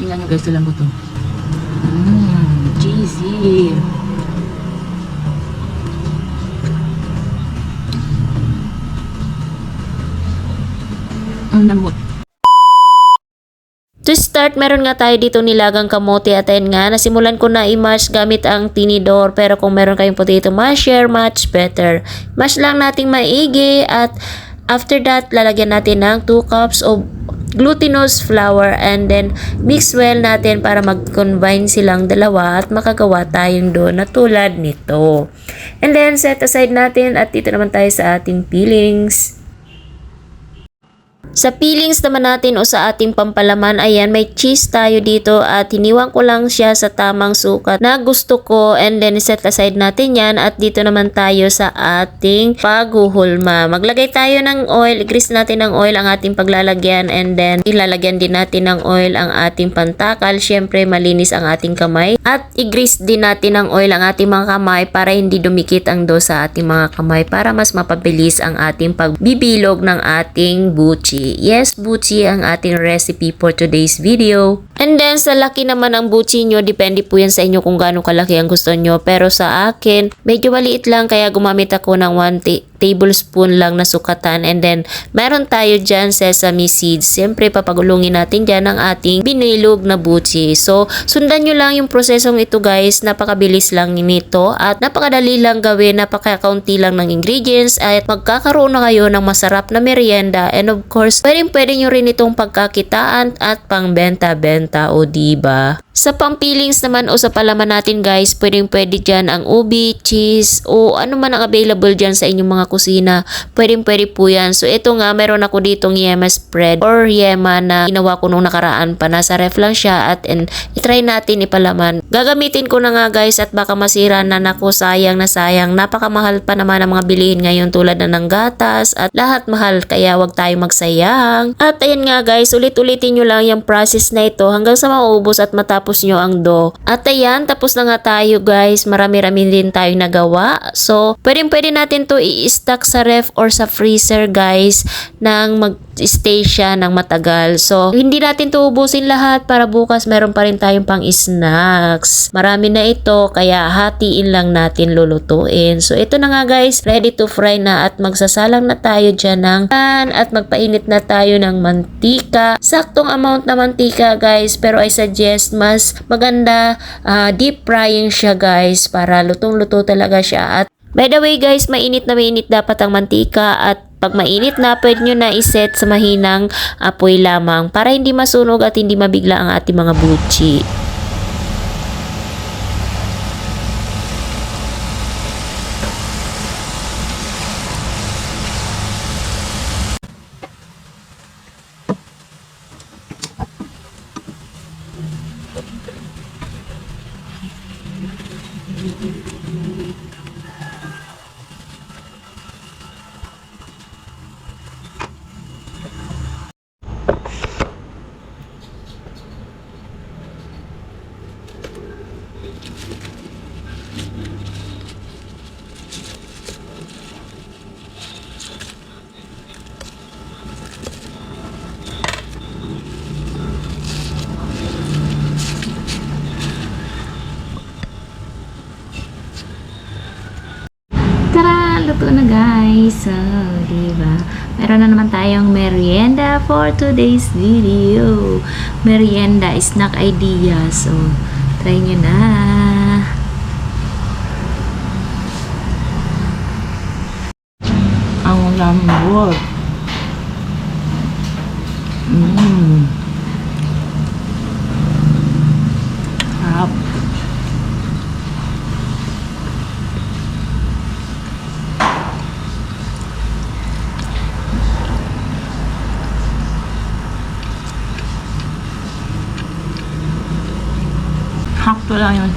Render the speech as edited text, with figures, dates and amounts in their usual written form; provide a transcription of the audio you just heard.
Tingnan nyo guys, lang ko to. Cheesy. Ang lamot. To start, meron nga tayo dito nilagang kamote at ayun nga, nasimulan ko na i-mash gamit ang tinidor, pero kung meron kayong potato masher, much better. Mash lang nating maigi at after that, lalagyan natin ng 2 cups of glutinous flour and then mix well natin para mag-combine silang dalawa at makagawa tayong dough na tulad nito. And then set aside natin at dito naman tayo sa ating fillings. Sa fillings naman natin o sa ating pampalaman, ayan, may cheese tayo dito at hiniwang ko lang siya sa tamang sukat na gusto ko and then set aside natin yan at dito naman tayo sa ating paghuhulma. Maglagay tayo ng oil, grease natin ng oil ang ating paglalagyan and then ilalagyan din natin ng oil ang ating pantakal. Syempre malinis ang ating kamay at i-grease din natin ng oil ang ating mga kamay para hindi dumikit ang dough sa ating mga kamay para mas mapabilis ang ating pagbibilog ng ating buchi. Yes, buchi ang ating recipe for today's video. And then sa laki naman ng buchi nyo, depende po yan sa inyo kung gaano kalaki ang gusto nyo. Pero sa akin, medyo maliit lang kaya gumamit ako ng 1 tablespoon lang na sukatan. And then meron tayo dyan sesame seeds. Siyempre papagulungin natin dyan ang ating binilog na buchi. So sundan nyo lang yung prosesong ito guys. Napakabilis lang nito at napakadali lang gawin. Napaka-kaunti lang ng ingredients at magkakaroon na kayo ng masarap na merienda. And of course, pwede nyo rin itong pagkakitaan at pangbenta-benta o diba? Sa pampilings naman o sa palaman natin guys, pwede dyan ang ubi, cheese o ano man ang available dyan sa inyong mga kusina. Pwede po yan. So ito nga, meron ako ditong yema spread or yema na ginawa ko nung nakaraan pa. Nasa ref lang siya at itry natin ipalaman. Gagamitin ko na nga guys at baka masira na. Naku, sayang na sayang. Napakamahal pa naman ang mga bilihin ngayon tulad na ng gatas at lahat mahal kaya wag tayo magsayang. At ayan nga guys, ulit-ulitin nyo lang yung process na ito hanggang sa maubos at matapos nyo ang dough. At ayan, tapos na nga tayo guys. Marami-rami din tayong nagawa. So, pwede natin to i-stack sa ref or sa freezer guys nang mag-stay siya ng matagal. So, hindi natin to ubusin lahat para bukas meron pa rin tayong pang snacks. Marami na ito kaya hatiin lang natin lulutuin. So, ito na nga guys. Ready to fry na at magsasalang na tayo dyan ng pan at magpainit na tayo ng mantika. Saktong amount na mantika guys, pero I suggest mas maganda deep frying siya guys para lutong-luto talaga siya. At by the way guys, mainit na mainit dapat ang mantika at pag mainit na, pwede nyo na iset sa mahinang apoy lamang para hindi masunog at hindi mabigla ang ating mga buchi. Luto na guys. So, diba? Meron na naman tayong merienda for today's video. Merienda snack idea. So, try nyo na. Ang lambot. Sarap. Hakto lang yung